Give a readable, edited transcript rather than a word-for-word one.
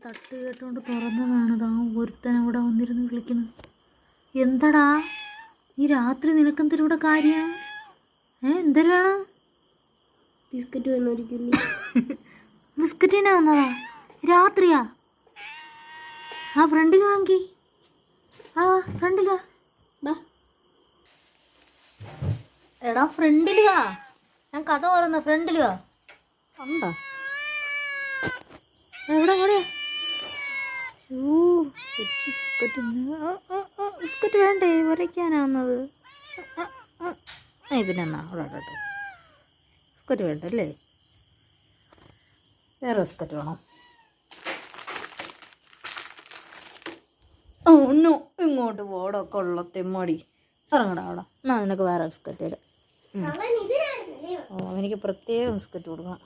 തട്ട് കേട്ടോണ്ട് തുറന്നതാണ്. ആ ഒരുത്തൻ അവിടെ വന്നിരുന്ന് വിളിക്കുന്നത്. എന്തടാ ഈ രാത്രി നിനക്കെന്തൊരു ഇവിടെ കാര്യം? എന്തൊരു വേണം? ബിസ്ക്കറ്റ് വേണമായിരിക്കില്ലേ? ബിസ്ക്കറ്റിനാ വന്നതാ രാത്രിയാ? ആ ഫ്രണ്ടിൽ വാങ്ങി. ആ ഫ്രണ്ടിലാ. എടാ ഫ്രണ്ടിൽ വാ, ഞാൻ കഥ പറയുന്ന ഫ്രണ്ടിൽ വാ. കണ്ടോ എവിടെ എവിടെയാ? ബിസ്ക്കറ്റ് വേണ്ടേ? വരയ്ക്കാനാ വന്നത്. പിന്നെ എന്നാ അവിടെ ബിസ്ക്കറ്റ് വേണ്ടല്ലേ? വേറെ ബിസ്ക്കറ്റ് വേണം. ഒന്നു ഇങ്ങോട്ട് പോടാ കൊള്ളത്തെമ്മാടി. ഇറങ്ങടാ അവിടെ. എന്നാ നിനക്ക് വേറെ ബിസ്ക്കറ്റ് തരാം. എനിക്ക് പ്രത്യേകം ബിസ്ക്കറ്റ് കൊടുക്കണം.